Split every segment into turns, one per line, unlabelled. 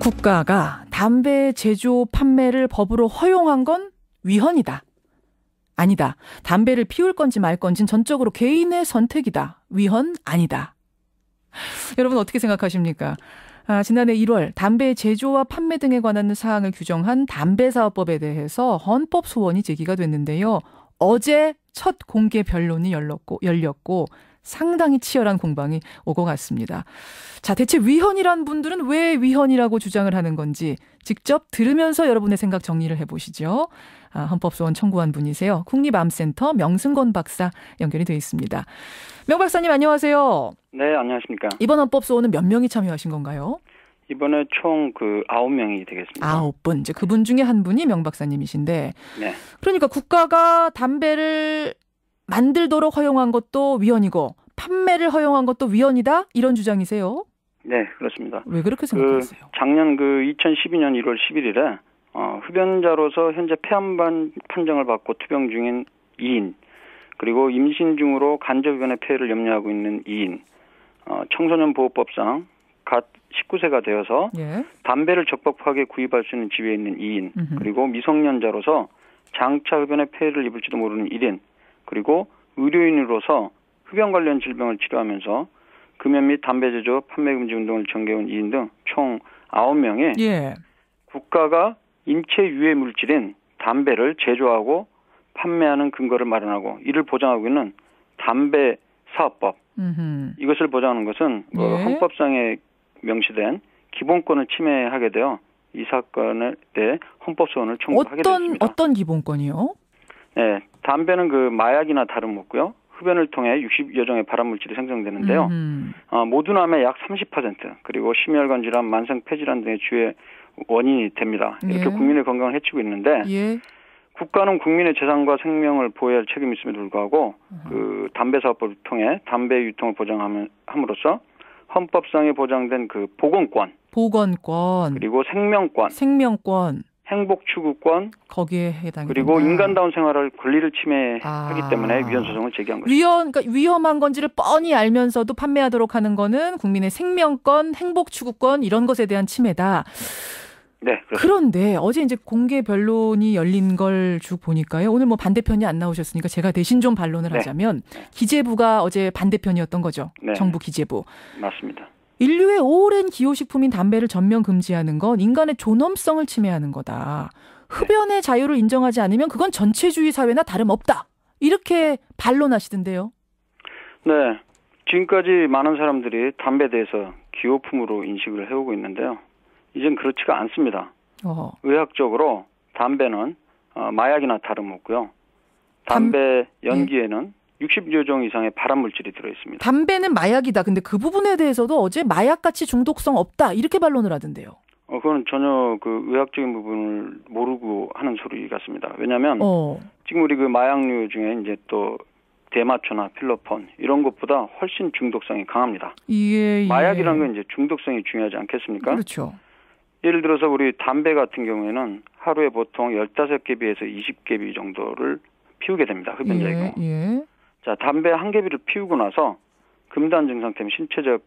국가가 담배 제조 판매를 법으로 허용한 건 위헌이다. 아니다. 담배를 피울 건지 말 건지는 전적으로 개인의 선택이다. 위헌 아니다. 여러분 어떻게 생각하십니까? 지난해 1월 담배 제조와 판매 등에 관한 사항을 규정한 담배사업법에 대해서 헌법 소원이 제기가 됐는데요. 어제 첫 공개 변론이 열렸고 상당히 치열한 공방이 오고 갔습니다. 자, 대체 위헌이란 분들은 왜 위헌이라고 주장을 하는 건지 직접 들으면서 여러분의 생각 정리를 해보시죠. 헌법소원 청구한 분이세요. 국립암센터 명승건 박사 연결이 되어 있습니다. 명 박사님 안녕하세요.
네, 안녕하십니까.
이번 헌법소원은 몇 명이 참여하신 건가요?
이번에 총 9명이 되겠습니다.
9분. 이제 그분 중에 한 분이 명 박사님이신데.
네.
그러니까 국가가 담배를 만들도록 허용한 것도 위헌이고 판매를 허용한 것도 위헌이다? 이런 주장이세요?
네, 그렇습니다.
왜 그렇게 생각하세요?
작년 2012년 1월 11일에 흡연자로서 현재 폐암반 판정을 받고 투병 중인 2인, 그리고 임신 중으로 간접흡연의 폐해를 염려하고 있는 2인, 청소년보호법상 갓 19세가 되어서
예.
담배를 적법하게 구입할 수 있는 지위에 있는 2인, 그리고 미성년자로서 장차 흡연의 폐해를 입을지도 모르는 1인, 그리고 의료인으로서 흡연 관련 질병을 치료하면서 금연 및 담배 제조, 판매 금지 운동을 전개해온 2인 등 총 9명이
예.
국가가 인체 유해 물질인 담배를 제조하고 판매하는 근거를 마련하고 이를 보장하고 있는 담배 사업법, 이것을 보장하는 것은
예.
헌법상에 명시된 기본권을 침해하게 되어 이 사건에 대해 헌법소원을 청구하게 됐습니다.
어떤 기본권이요?
네, 담배는 마약이나 다름없고요. 흡연을 통해 60여 종의 발암물질이 생성되는데요. 모두남의 약 30%, 그리고 심혈관 질환, 만성 폐질환 등의 주요 원인이 됩니다. 이렇게
예.
국민의 건강을 해치고 있는데
예.
국가는 국민의 재산과 생명을 보호해야 할 책임이 있음에도 불구하고 담배 사업법을 통해 담배 유통을 보장함으로써 헌법상에 보장된 보건권,
그리고
생명권, 행복 추구권,
거기에 해당이
그리고
된다.
인간다운 생활을 권리를 침해하기 때문에 위헌 소송을 제기한 것입니다.
그러니까 위험한 건지를 뻔히 알면서도 판매하도록 하는 거는 국민의 생명권, 행복 추구권 이런 것에 대한 침해다.
네, 그렇습니다.
그런데 어제 이제 공개 변론이 열린 걸 쭉 보니까요. 오늘 반대편이 안 나오셨으니까 제가 대신 좀 반론을 하자면 기재부가 어제 반대편이었던 거죠.
네.
정부 기재부.
맞습니다.
인류의 오랜 기호식품인 담배를 전면 금지하는 건 인간의 존엄성을 침해하는 거다. 흡연의 자유를 인정하지 않으면 그건 전체주의 사회나 다름없다. 이렇게 반론하시던데요.
네. 지금까지 많은 사람들이 담배에 대해서 기호품으로 인식을 해오고 있는데요. 이젠 그렇지가 않습니다. 의학적으로 담배는 마약이나 다름없고요. 담배 연기에는 60여 종 이상의 발암물질이 들어있습니다.
담배는 마약이다. 근데 그 부분에 대해서도 어제 마약같이 중독성 없다. 이렇게 반론을 하던데요.
그건 전혀 의학적인 부분을 모르고 하는 소리 같습니다. 왜냐하면 지금 우리 마약류 중에 이제 또 대마초나 필로폰 이런 것보다 훨씬 중독성이 강합니다.
예.
마약이라는 건 이제 중독성이 중요하지 않겠습니까?
그렇죠.
예를 들어서 우리 담배 같은 경우에는 하루에 보통 15개비에서 20개비 정도를 피우게 됩니다. 흡연자의 경우.
예.
자, 담배 한 개비를 피우고 나서 금단 증상 때문에 신체적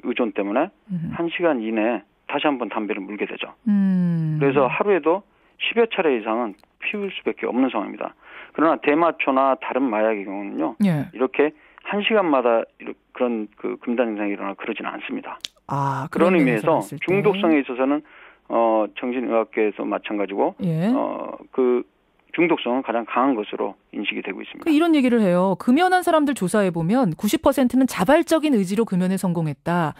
의존 때문에 1시간 이내에 다시 한번 담배를 물게 되죠. 그래서 하루에도 10여 차례 이상은 피울 수밖에 없는 상황입니다. 그러나 대마초나 다른 마약의 경우는요.
예.
이렇게 1시간마다 그런 금단 증상이 일어나 그러지는 않습니다.
그런
의미에서 중독성에 있어서는 정신의학계에서 마찬가지고
예.
중독성은 가장 강한 것으로 인식이 되고 있습니다.
이런 얘기를 해요. 금연한 사람들 조사해 보면 90%는 자발적인 의지로 금연에 성공했다.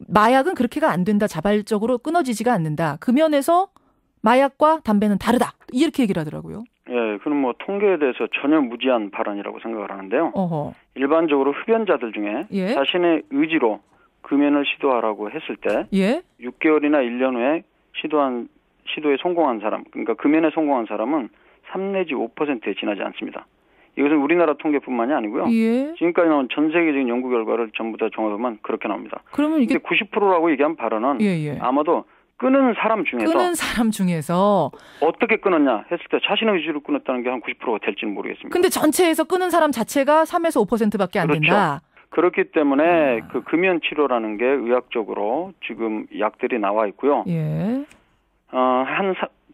마약은 그렇게가 안 된다. 자발적으로 끊어지지가 않는다. 금연에서 마약과 담배는 다르다. 이렇게 얘기를 하더라고요.
예, 그럼 통계에 대해서 전혀 무지한 발언이라고 생각을 하는데요. 일반적으로 흡연자들 중에
예?
자신의 의지로 금연을 시도하라고 했을 때 6개월이나 1년 후에 시도에 성공한 사람, 그러니까 금연에 성공한 사람은 3 내지 5%에 지나지 않습니다. 이것은 우리나라 통계뿐만이 아니고요.
예.
지금까지 나온 전 세계적인 연구 결과를 전부 다 종합하면 그렇게 나옵니다.
그러면 이게
90%라고 얘기한 발언은 아마도 끊은 사람 중에서 어떻게 끊었냐 했을 때 자신의 의지로 끊었다는 게 한 90%가 될지는 모르겠습니다.
근데 전체에서 끊은 사람 자체가 3에서 5%밖에 안 된다.
그렇기 때문에 그 금연 치료라는 게 의학적으로 지금 약들이 나와 있고요.
예.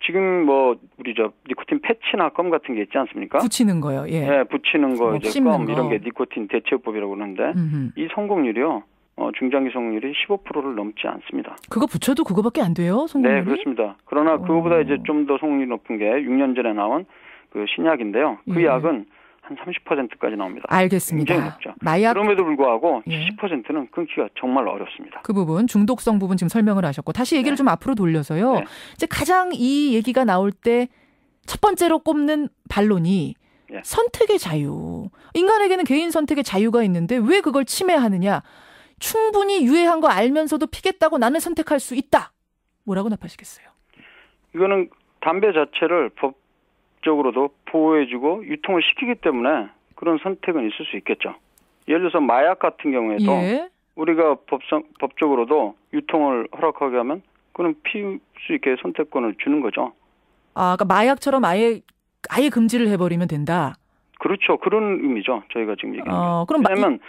지금 뭐 우리 니코틴 패치나 껌 같은 게 있지 않습니까?
붙이는 거요. 예.
네, 붙이는 거 이제 껌
거.
이런 게 니코틴 대체요법이라고 그러는데 이 성공률이요. 중장기 성공률이 15%를 넘지 않습니다.
그거 붙여도 그거밖에 안 돼요? 성공률이?
네, 그렇습니다. 그러나 그거보다 이제 좀 더 성공률이 높은 게 6년 전에 나온 그 신약인데요. 그 약은 한 30%까지 나옵니다.
알겠습니다.
굉장히 높죠.
마약
그럼에도 불구하고 70%는 끊기가 정말 어렵습니다.
그 부분 중독성 부분 지금 설명을 하셨고 다시 얘기를 좀 앞으로 돌려서요. 이제 가장 이 얘기가 나올 때 첫 번째로 꼽는 반론이 선택의 자유. 인간에게는 개인 선택의 자유가 있는데 왜 그걸 침해하느냐. 충분히 유해한 거 알면서도 피겠다고 나는 선택할 수 있다. 뭐라고 답하시겠어요? 이거는
담배 자체를 법적으로도 보호해주고 유통을 시키기 때문에 그런 선택은 있을 수 있겠죠. 예를 들어서 마약 같은 경우에도 우리가 법적으로도 유통을 허락하게 하면 그건 피울 수 있게 선택권을 주는 거죠. 그러니까 마약처럼 아예 금지를 해버리면 된다. 그렇죠. 그런 의미죠. 저희가 지금 얘기하는 게. 왜냐하면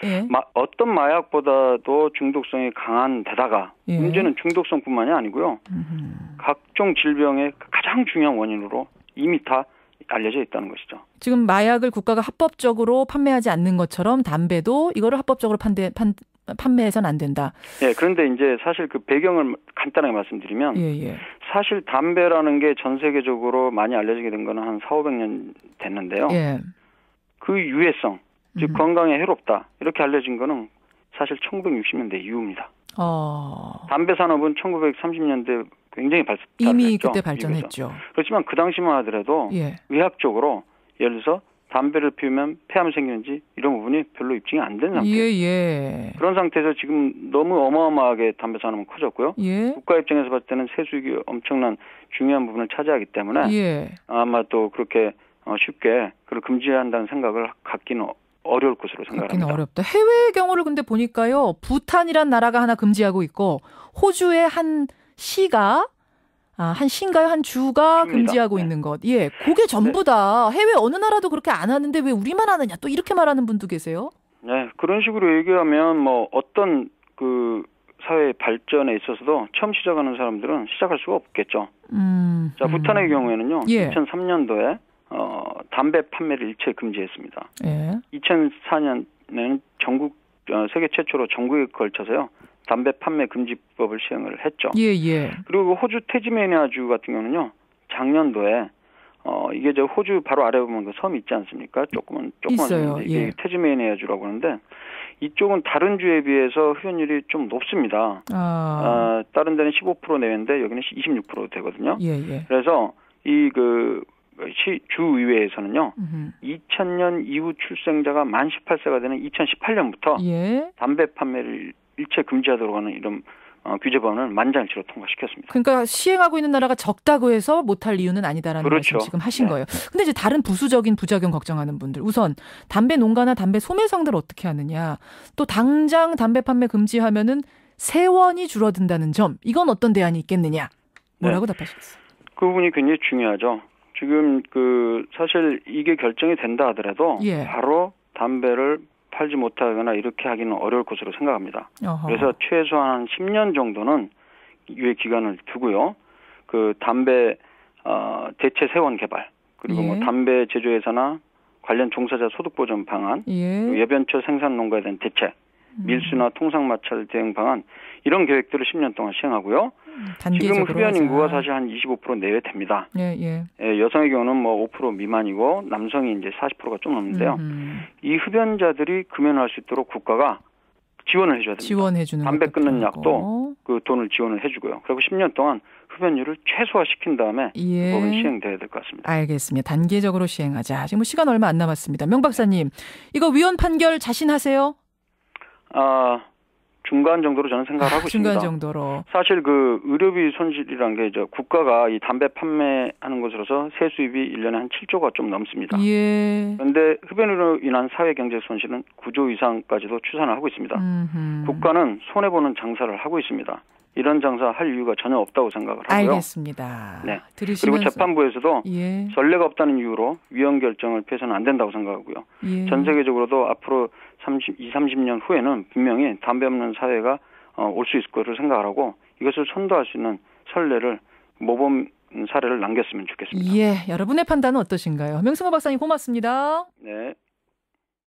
어떤 마약보다도 중독성이 강한 데다가 문제는 중독성뿐만이 아니고요. 각종 질병의 가장 중요한 원인으로 이미 다 알려져 있다는 것이죠. 지금 마약을 국가가 합법적으로 판매하지 않는 것처럼 담배도 이거를 합법적으로 판매해서는 안 된다. 네, 그런데 이제 사실 그 배경을 간단하게 말씀드리면 사실 담배라는 게 전 세계적으로 많이 알려지게 된 거는 한 400~500년 됐는데요. 그 유해성, 즉 건강에 해롭다 이렇게 알려진 거는 사실 1960년대 이후입니다. 담배 산업은 1930년대 굉장히 발전했죠. 이미 그때 발전했죠. 그렇지만 그 당시만 하더라도 의학적으로 예를 들어서 담배를 피우면 폐암이 생기는지 이런 부분이 별로 입증이 안 된 상태예요. 그런 상태에서 지금 너무 어마어마하게 담배 산업은 커졌고요. 국가 입장에서 봤을 때는 세수익이 엄청난 중요한 부분을 차지하기 때문에 아마 또 그렇게 쉽게 그걸 금지한다는 생각을 갖기는 어려울 것으로 생각합니다. 갖기는 어렵다. 해외의 경우를 근데 보니까요. 부탄이란 나라가 하나 금지하고 있고 호주의 한 시가 한 시인가요? 한 주가 금지하고 있는 것. 그게 전부 다 해외 어느 나라도 그렇게 안 하는데 왜 우리만 하느냐. 또 이렇게 말하는 분도 계세요. 네, 그런 식으로 얘기하면 뭐 어떤 그 사회 발전에 있어서도 처음 시작하는 사람들은 시작할 수가 없겠죠. 자, 부탄의 경우에는요. 2003년도에 담배 판매를 일체 금지했습니다. 2004년에는 세계 최초로 전국에 걸쳐서요. 담배 판매 금지법을 시행을 했죠. 그리고 호주 태즈메니아주 같은 경우는요. 작년도에 이게 저 호주 바로 아래 보면 그 섬이 있지 않습니까? 조그만 섬인데 이게 태즈메니아주라고 하는데 이쪽은 다른 주에 비해서 흡연율이 좀 높습니다. 다른 데는 15% 내외인데 여기는 26% 되거든요. 그래서 이 주의회에서는요. 2000년 이후 출생자가 만 18세가 되는 2018년부터 담배 판매를 일체 금지하도록 하는 이런 규제법안을 만장일치로 통과시켰습니다. 그러니까 시행하고 있는 나라가 적다고 해서 못할 이유는 아니다라는 말씀 지금 하신 거예요. 근데 이제 다른 부수적인 부작용 걱정하는 분들. 우선 담배 농가나 담배 소매상들 어떻게 하느냐. 또 당장 담배 판매 금지하면은 세원이 줄어든다는 점. 이건 어떤 대안이 있겠느냐. 뭐라고 답하시겠어요? 그 부분이 굉장히 중요하죠. 지금 사실 이게 결정이 된다 하더라도 바로 담배를 팔지 못하거나 이렇게 하기는 어려울 것으로 생각합니다. 그래서 최소한 10년 정도는 유예 기간을 두고요. 그 담배 대체 세원 개발 그리고 뭐 담배 제조회사나 관련 종사자 소득 보전 방안, 예변초 생산 농가에 대한 대책, 밀수나 통상 마찰 대응 방안 이런 계획들을 10년 동안 시행하고요. 지금 흡연 인구가 사실 한 25% 내외 됩니다. 여성의 경우는 뭐 5% 미만이고 남성이 이제 40%가 좀 넘는데요. 이 흡연자들이 금연할 수 있도록 국가가 지원을 해줘야 됩니다. 지원해주는 담배 끊는 약도 그 돈을 지원을 해주고요. 그리고 10년 동안 흡연율을 최소화시킨 다음에 그 법은 시행돼야 될 것 같습니다. 알겠습니다. 단계적으로 시행하자. 지금 시간 얼마 안 남았습니다. 명 박사님, 이거 위헌 판결 자신하세요? 중간 정도로 저는 생각을 하고 있습니다. 중간 정도로. 사실 그 의료비 손실이란 게 국가가 이 담배 판매하는 것으로서 세수입이 1년에 한 7조가 좀 넘습니다. 그런데 흡연으로 인한 사회 경제 손실은 9조 이상까지도 추산을 하고 있습니다. 국가는 손해보는 장사를 하고 있습니다. 이런 장사 할 이유가 전혀 없다고 생각을 하고요.
알겠습니다.
네.
들으시면서.
그리고 재판부에서도
예.
전례가 없다는 이유로 위헌 결정을 펴서는 안 된다고 생각하고요.
예.
전 세계적으로도 앞으로 30년 후에는 분명히 담배 없는 사회가 올 수 있을 거를 생각하고 이것을 선도할 수 있는 선례를 모범 사례를 남겼으면 좋겠습니다.
예, 여러분의 판단은 어떠신가요? 명승호 박사님 고맙습니다.
네.